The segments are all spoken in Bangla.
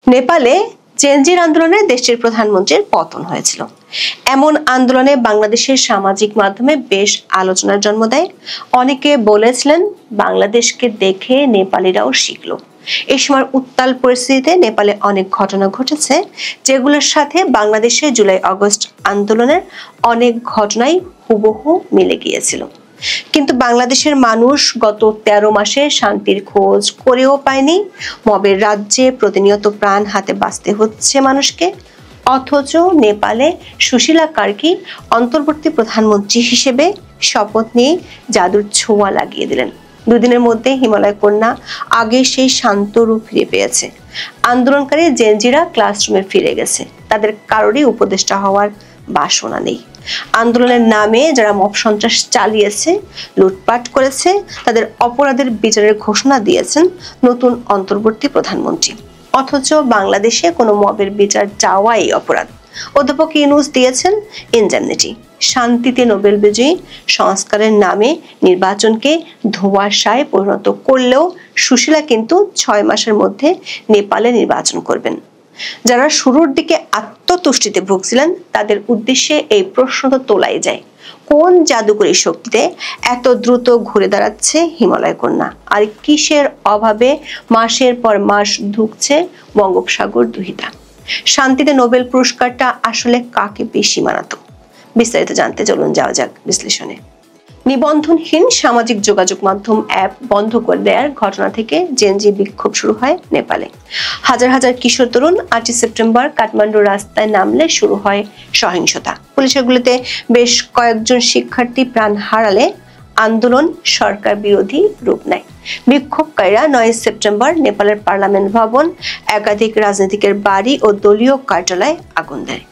নেপালে জেনজির আন্দোলনে দেশটির প্রধানমন্ত্রীর পতন হয়েছিল। এমন আন্দোলনে বাংলাদেশের সামাজিক মাধ্যমে বেশ আলোচনার জন্ম দেয়। অনেকে বলেছিলেন বাংলাদেশকে দেখে নেপালিরাও শিখলো। এই সময় উত্তাল পরিস্থিতিতে নেপালে অনেক ঘটনা ঘটেছে, যেগুলোর সাথে বাংলাদেশের জুলাই আগস্ট আন্দোলনের অনেক ঘটনাই হুবহু মিলে গিয়েছিল। কিন্তু বাংলাদেশের মানুষ গত 13 মাসে শান্তির খোঁজ করেও পায়নি। মবের রাজ্যে প্রতিনিয়ত প্রাণ হাতে বাঁচতে হচ্ছে মানুষকে। অথচ নেপালে সুশীলা কার্কি অন্তর্বর্তী প্রধানমন্ত্রী হিসেবে শপথ নিয়ে জাদুর ছোঁয়া লাগিয়ে দিলেন। দুদিনের মধ্যে হিমালয় কন্যা আগে সেই শান্ত রূপ ফিরে পেয়েছে। আন্দোলনকারী জেনজিরা ক্লাসরুমে ফিরে গেছে। তাদের কারোরই উপদেষ্টা হওয়ার বাসনা নেই। আন্দোলনের নামে যারা মব সন্ত্রাস চালিয়েছে, লুটপাট করেছে, তাদের অপরাধের বিচারের ঘোষণা দিয়েছেন নতুন অন্তর্বর্তী প্রধানমন্ত্রী। অথচ বাংলাদেশে কোনো মবের বিচার চাওয়াই অপরাধ। অধ্যাপক ইউনূস দিয়েছেন ইনডেমনিটি। শান্তিতে নোবেল বিজয়ী সংস্কারের নামে নির্বাচনকে ধোঁয়াশায় পরিণত করলেও সুশীলা কিন্তু 6 মাসের মধ্যে নেপালে নির্বাচন করবেন। যারা শুরুর দিকে আত্মতুষ্টিতে ভুগছিলেন তাদের উদ্দেশ্যে এই প্রশ্ন তো তোলাই যায়, কোন জাদুকরী শক্তিতে এত দ্রুত ঘুরে দাঁড়াচ্ছে হিমালয় কন্যা? আর কিসের অভাবে মাসের পর মাস ধুঁকছে বঙ্গোপসাগর দুহিতা? শান্তিতে নোবেল পুরস্কারটা আসলে কাকে বেশি মানাতো? বিস্তারিত জানতে চলুন যাওয়া যাক বিশ্লেষণে। নিবন্ধনহীন সামাজিক যোগাযোগ মাধ্যম অ্যাপ বন্ধ করে দেওয়ার ঘটনা থেকে জেনজি বিক্ষোভ শুরু হয় নেপালে। হাজার হাজার কিশোর তরুণ 8 সেপ্টেম্বর কাঠমান্ডুর রাস্তায় নামলে শুরু হয় সহিংসতা। পুলিশের গুলিতে বেশ কয়েকজন শিক্ষার্থী প্রাণ হারালে আন্দোলন সরকার বিরোধী রূপ নেয়। বিক্ষোভকারীরা 9 সেপ্টেম্বর নেপালের পার্লামেন্ট ভবন, একাধিক রাজনীতিকের বাড়ি ও দলীয় কার্যালয়ে আগুন দেয়।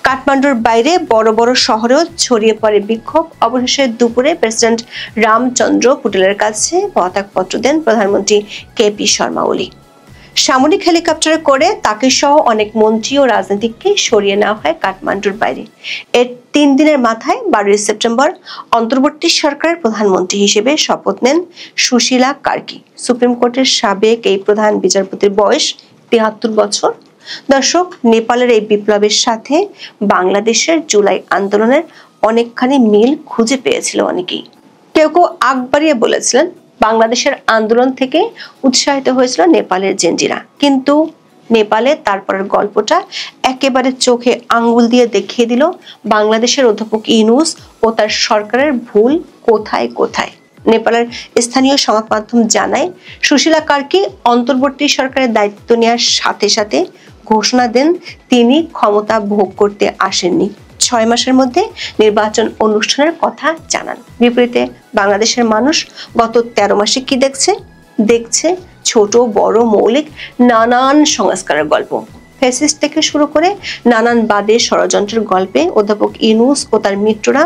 কাঠমান্ডুর বাইরে বড় বড় শহরেও ছড়িয়ে পড়ে বিক্ষোভ। অবশেষে দুপুরে প্রেসিডেন্ট রামচন্দ্র পুটেলের কাছে পদত্যাগপত্র দেন প্রধানমন্ত্রী কেপি শর্মা ওলি। সামরিক হেলিকপ্টারে করে তাকে সহ অনেক মন্ত্রী ও রাজনীতিককে সরিয়ে নেওয়া হয় কাঠমান্ডুর বাইরে। এর 3 দিনের মাথায় 12 সেপ্টেম্বর অন্তর্বর্তী সরকারের প্রধানমন্ত্রী হিসেবে শপথ নেন সুশীলা কার্কি। সুপ্রিম কোর্টের সাবেক এই প্রধান বিচারপতির বয়স 73 বছর। দর্শক, নেপালের এই বিপ্লবের সাথে বাংলাদেশের জুলাই আন্দোলনের অনেকখানি মিল খুঁজে পেয়েছিল অনেকেই। কেউ কেউ আগ বাড়িয়ে বলেছিলেন বাংলাদেশের আন্দোলন থেকে উৎসাহিত হয়েছিল নেপালের জেনজিরা। কিন্তু নেপালে তারপরের গল্পটা একেবারে চোখে আঙ্গুল দিয়ে দেখিয়ে দিল বাংলাদেশের অধ্যাপক ইউনূস ও তার সরকারের ভুল কোথায় কোথায়। নেপালের স্থানীয় সংবাদ মাধ্যম জানায়, সুশীলা কার্কি অন্তর্বর্তী সরকারের দায়িত্ব নেওয়ার সাথে সাথে ঘোষণা দেন তিনি ক্ষমতা ভোগ করতে আসেননি। 6 মাসের মধ্যে নির্বাচন অনুষ্ঠানের কথা জানান। বিপরীতে বাংলাদেশের মানুষ গত 13 মাসে কি দেখছে ছোট বড় মৌলিক নানান সংস্কারের গল্প। ফ্যাসিস্ট থেকে শুরু করে নানান বাদে ষড়যন্ত্রের গল্পে অধ্যাপক ইউনূস ও তার মিত্ররা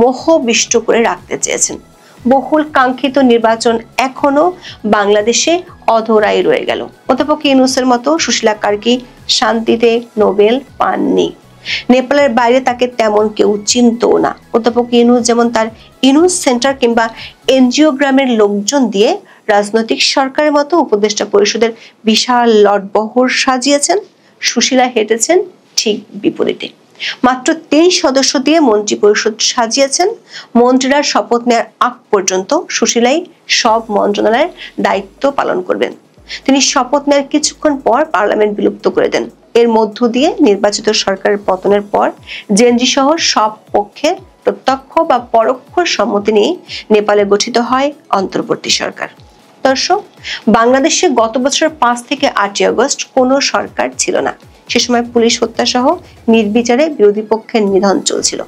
মোহবিষ্ট করে রাখতে চেয়েছেন। বহুল কাঙ্ক্ষিত নির্বাচন এখনো বাংলাদেশে অধরাই রয়ে গেল। অধ্যাপক ইউনূসের মতো সুশীলা কার্কি শান্তিতে নোবেল পাননি। নেপালের বাইরে তাকে তেমন কেউ চিনতো না। অধ্যাপক ইউনূস যেমন তার ইউনূস সেন্টার কিংবা এনজিওগ্রামের লোকজন দিয়ে রাজনৈতিক সরকারের মতো উপদেষ্টা পরিষদের বিশাল লটবহর সাজিয়েছেন, সুশীলা হেঁটেছেন ঠিক বিপরীতে। মাত্র 23 সদস্য দিয়ে মন্ত্রী পরিষদ সাজিয়েছেন। মন্ত্রীরা শপথ নেওয়ার আগ পর্যন্ত সুশীলাই সব মন্ত্রণালয়ের দায়িত্ব পালন করবেন। তিনি শপথ নেওয়ার কিছুক্ষণ পর পার্লামেন্ট বিলুপ্ত করে দেন। এর মধ্য দিয়ে নির্বাচিত সরকারের পতনের পর জেনজি সহ সব পক্ষের প্রত্যক্ষ বা পরোক্ষ সম্মতি নিয়ে নেপালে গঠিত হয় অন্তর্বর্তী সরকার। দর্শক, বাংলাদেশে গত বছরের 5 থেকে 8 আগস্ট কোনো সরকার ছিল না। সে সময় পুলিশ হত্যা সহ নির্বিচারে বিরোধী পক্ষের নিধন চলছিল।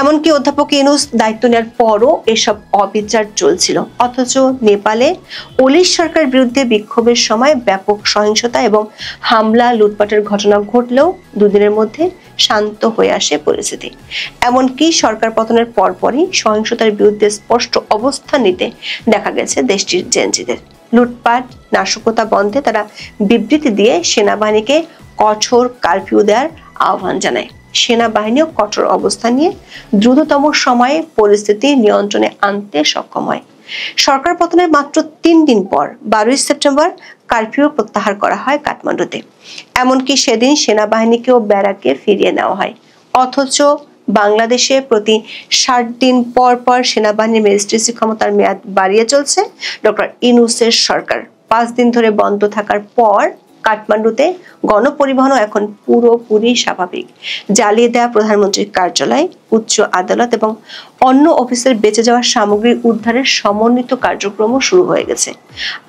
এমনকি অধ্যাপক ইউনূস দায়িত্ব নেওয়ার পরও এসব অবিচার চলছিল। অথচ নেপালে ওলি সরকারের বিরুদ্ধে বিক্ষোভের সময় ব্যাপক সহিংসতা এবং হামলা লুটপাটের ঘটনা ঘটলেও দুদিনের মধ্যে শান্ত হয়ে আসে পরিস্থিতি। এমনকি সরকার পতনের পরপরই সহিংসতার বিরুদ্ধে স্পষ্ট অবস্থান নিতে দেখা গেছে দেশটির জেনজিদের। লুটপাট নাশকতা বন্ধে তারা বিবৃতি দিয়ে সেনাবাহিনীকে কঠোর কারফিউ দেওয়ার আহ্বান জানায়। সেনাবাহিনীও কঠোর অবস্থান নিয়ে দ্রুততম সময়ে পরিস্থিতি নিয়ন্ত্রণে আনতে সক্ষম হয়। সরকার পতনের মাত্র 3 দিন পর 12 সেপ্টেম্বর কারফিউ প্রত্যাহার করা হয় কাঠমান্ডুতে। এমনকি সেদিন সেনাবাহিনীকেও ব্যারাকে ফিরিয়ে নেওয়া হয়। অথচ বাংলাদেশে প্রতি 60 দিন পর পর সেনাবাহিনীর ম্যাজিস্ট্রেসি ক্ষমতার মেয়াদ বাড়িয়ে চলছে ডক্টর ইউনূসের সরকার। 5 দিন ধরে বন্ধ থাকার পর কাঠমান্ডুতে গণপরিবহনও এখন পুরোপুরি স্বাভাবিক। জ্বালিয়ে দেওয়া প্রধানমন্ত্রীর কার্যালয়, উচ্চ আদালত এবং অন্য অফিসের বেঁচে যাওয়া সামগ্রী উদ্ধারের সমন্বিত কার্যক্রমও শুরু হয়ে গেছে।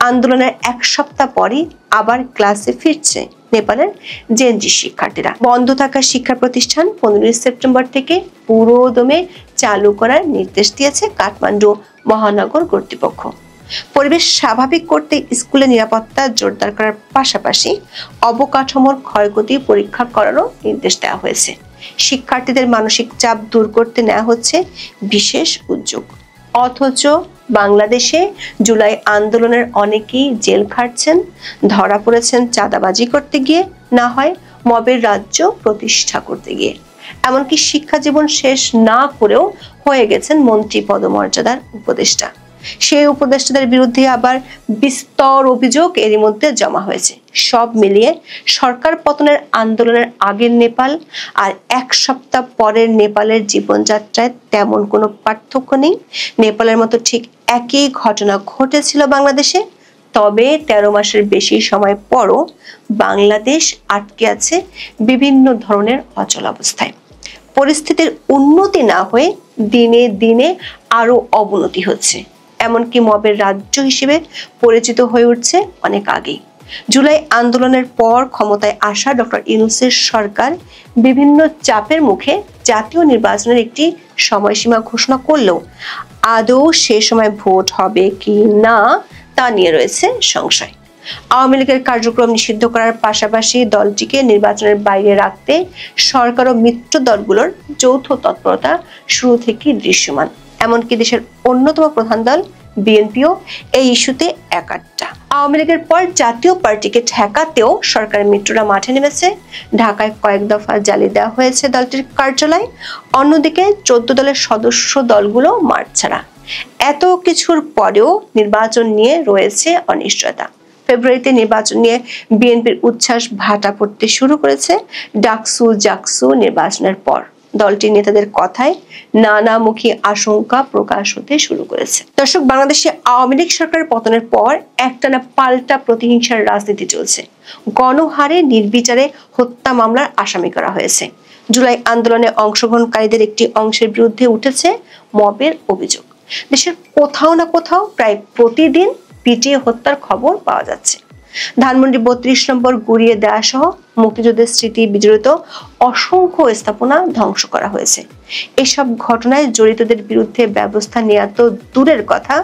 আন্দোলনের 1 সপ্তাহ পরই আবার ক্লাসে ফিরছে নেপালের জেনজি শিক্ষার্থীরা। বন্ধ থাকা শিক্ষা প্রতিষ্ঠান 15 সেপ্টেম্বর থেকে পুরোদমে চালু করার নির্দেশ দিয়েছে কাঠমান্ডু মহানগর কর্তৃপক্ষ। পরিবেশ স্বাভাবিক করতে স্কুলে নিরাপত্তা জোরদার করার পাশাপাশি অবকাঠামোর ক্ষয়ক্ষতি পরীক্ষা করারও নির্দেশ দেওয়া হয়েছে। শিক্ষার্থীদের মানসিক চাপ দূর করতে নেওয়া হচ্ছে বিশেষ উদ্যোগ। অথচ বাংলাদেশে জুলাই আন্দোলনের অনেকেই জেল খাটছেন, ধরা পড়েছেন চাঁদাবাজি করতে গিয়ে, না হয় মবের রাজ্য প্রতিষ্ঠা করতে গিয়ে। এমনকি শিক্ষা জীবন শেষ না করেও হয়ে গেছেন মন্ত্রী পদমর্যাদার উপদেষ্টা। সেই উপদেষ্টাদের বিরুদ্ধে আবার বিস্তর অভিযোগ এরই মধ্যে জমা হয়েছে। সব মিলিয়ে সরকার পতনের আন্দোলনের আগের নেপাল আর 1 সপ্তাহ পরের নেপালের জীবনযাত্রায় তেমন কোনো পার্থক্য নেই। নেপালের মতো ঠিক একই ঘটনা ঘটেছিল বাংলাদেশে। তবে 13 মাসের বেশি সময় পরও বাংলাদেশ আটকে আছে বিভিন্ন ধরনের অচল অবস্থায়। পরিস্থিতির উন্নতি না হয়ে দিনে দিনে আরো অবনতি হচ্ছে। এমনকি মবের রাজ্য হিসেবে পরিচিত হয়ে উঠছে অনেক আগেই। জুলাই আন্দোলনের পর ক্ষমতায় আসা ডক্টর ইউনূসের সরকার বিভিন্ন চাপের মুখে জাতীয় নির্বাচনের একটি সময়সীমা ঘোষণা করলেও আদৌ সে সময় ভোট হবে কি না তা নিয়ে রয়েছে সংশয়। আওয়ামী লীগের কার্যক্রম নিষিদ্ধ করার পাশাপাশি দলটিকে নির্বাচনের বাইরে রাখতে সরকার ও মিত্র দলগুলোর যৌথ তৎপরতা শুরু থেকেই দৃশ্যমান। এমনকি দেশের অন্যতম প্রধান দল বিএনপিও এই ইস্যুতে একাট্টা। আওয়ামী লীগের পর জাতীয় পার্টিকে ঠেকাতেও সরকারের মিত্ররা মাঠে নেমেছে। ঢাকায় কয়েক দফা জ্বালিয়ে দেওয়া হয়েছে দলটির কার্যালয়। অন্যদিকে 14 দলের সদস্য দলগুলো মাঠ ছাড়া। এত কিছুর পরেও নির্বাচন নিয়ে রয়েছে অনিশ্চয়তা। ফেব্রুয়ারিতে নির্বাচন নিয়ে বিএনপির উচ্ছ্বাস ভাটা পড়তে শুরু করেছে ডাকসু জাকসু নির্বাচনের পর। দলটির নেতাদের কথায় নানামুখী আশঙ্কা প্রকাশ হতে শুরু করেছে। দর্শক, বাংলাদেশে আওয়ামী লীগ সরকারের পতনের পর একটানা পাল্টা প্রতিহিংসার রাজনীতি চলছে। গণহারে নির্বিচারে হত্যা মামলার আসামি করা হয়েছে। জুলাই আন্দোলনে অংশগ্রহণকারীদের একটি অংশের বিরুদ্ধে উঠেছে মবের অভিযোগ। দেশের কোথাও না কোথাও প্রায় প্রতিদিন পিটিয়ে হত্যার খবর পাওয়া যাচ্ছে। ধানমন্ডি 32 নম্বর গুড়িয়ে দেওয়া সহ মুক্তিযুদ্ধের স্মৃতি বিজড়িত অসংখ্য স্থাপনা ধ্বংস করা হয়েছে। এসব ঘটনায় জড়িতদের বিরুদ্ধে ব্যবস্থা নেওয়া তো দূরের কথা,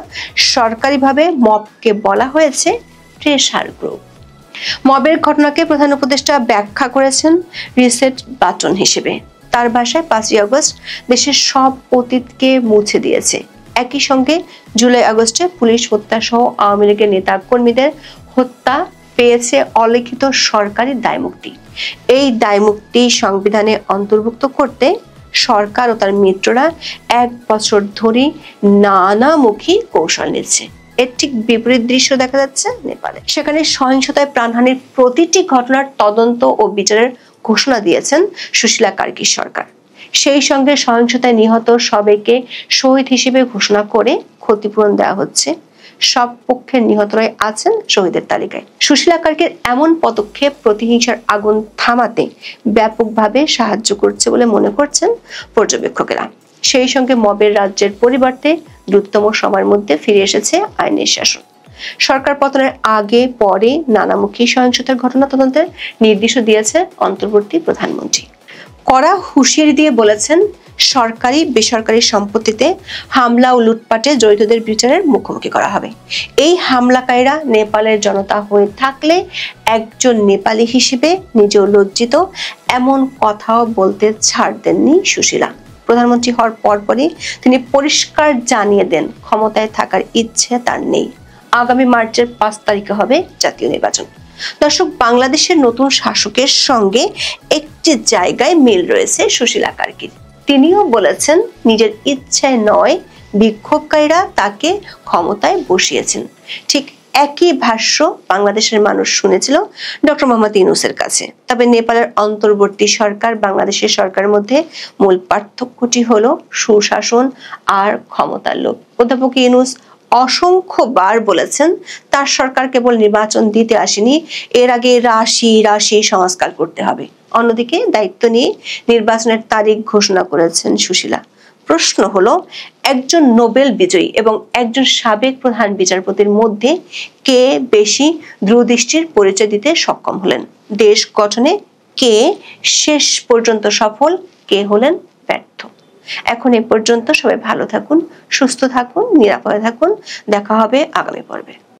সরকারিভাবে মবকে বলা হয়েছে প্রেসার গ্রুপ। মবের ঘটনাকে প্রধান উপদেষ্টা ব্যাখ্যা করেছেন রিসেট বাটন হিসেবে। তার ভাষায় 5ই আগস্ট দেশের সব অতীতকে মুছে দিয়েছে। একই সঙ্গে জুলাই আগস্টে পুলিশ হত্যা সহ আওয়ামী লীগের নেতা কর্মীদের হত্যা পেয়েছে অলিখিত সরকারি দায়মুক্তি। এই দায়মুক্তি সংবিধানে অন্তর্ভুক্ত করতে সরকার ও তার মিত্ররা 1 বছর ধরে নানামুখী কৌশল নিচ্ছে। এর ঠিক বিপরীত দৃশ্য দেখা যাচ্ছে নেপালে। সেখানে সহিংসতায় প্রাণহানির প্রতিটি ঘটনার তদন্ত ও বিচারের ঘোষণা দিয়েছেন সুশীলা কার্কি সরকার। সেই সঙ্গে সহিংসতায় নিহত সবাইকে শহীদ হিসেবে ঘোষণা করে ক্ষতিপূরণ দেওয়া হচ্ছে। সব পক্ষের নিহতরাই আছেন শহীদের তালিকায়। সুশীলা কার্কির এমন পদক্ষেপ প্রতিহিংসার আগুন থামাতে ব্যাপকভাবে সাহায্য করছে বলে মনে করছেন পর্যবেক্ষকেরা। সেই সঙ্গে মবের রাজ্যের পরিবর্তে দ্রুততম সময়ের মধ্যে ফিরে এসেছে আইনের শাসন। সরকার পতনের আগে পরে নানামুখী সহিংসতার ঘটনা তদন্তের নির্দেশও দিয়েছে অন্তর্বর্তী প্রধানমন্ত্রী। কড়া হুঁশিয়ারি দিয়ে বলেছেন, সরকারি বেসরকারি সম্পত্তিতে হামলা ও লুটপাটে জড়িতদের বিচারের মুখোমুখি করা হবে। এই হামলাকারীরা নেপালের জনতা হয়ে থাকলে একজন নেপালি হিসেবে নিজেও লজ্জিত, এমন কথাও বলতে ছাড় দেননি সুশীলা। প্রধানমন্ত্রী হওয়ার পরপরই তিনি পরিষ্কার জানিয়ে দেন, ক্ষমতায় থাকার ইচ্ছে তার নেই। আগামী মার্চের 5 তারিখে হবে জাতীয় নির্বাচন। দর্শক, বাংলাদেশের নতুন শাসকের সঙ্গে একটি জায়গায় মিল রয়েছে সুশীলা কার্কির। তিনিও বলেছেন, নিজের ইচ্ছায় নয়, বিক্ষোভকারীরা তাকে ক্ষমতায় বসিয়েছেন। ঠিক একই ভাষ্য বাংলাদেশের মানুষ শুনেছিল ডক্টর মোহাম্মদ ইউনূসের কাছে। তবে নেপালের অন্তর্বর্তী সরকার বাংলাদেশের সরকারের মধ্যে মূল পার্থক্যটি হলো সুশাসন আর ক্ষমতার লোভ। অধ্যাপক ইউনূস অসংখ্যবার বলেছেন তার সরকার কেবল নির্বাচন দিতে আসেনি, এর আগে রাশি রাশি সংস্কার করতে হবে। অন্যদিকে দায়িত্ব নিয়ে নির্বাচনের তারিখ ঘোষণা করেছেন সুশীলা। প্রশ্ন হলো, একজন নোবেল বিজয়ী এবং একজন সাবেক প্রধান বিচারপতির মধ্যে কে বেশি দূরদৃষ্টির পরিচয় দিতে সক্ষম হলেন? দেশ গঠনে কে শেষ পর্যন্ত সফল, কে হলেন ব্যর্থ? এখন এ পর্যন্ত। সবাই ভালো থাকুন, সুস্থ থাকুন, নিরাপদে থাকুন। দেখা হবে আগামী পর্বে।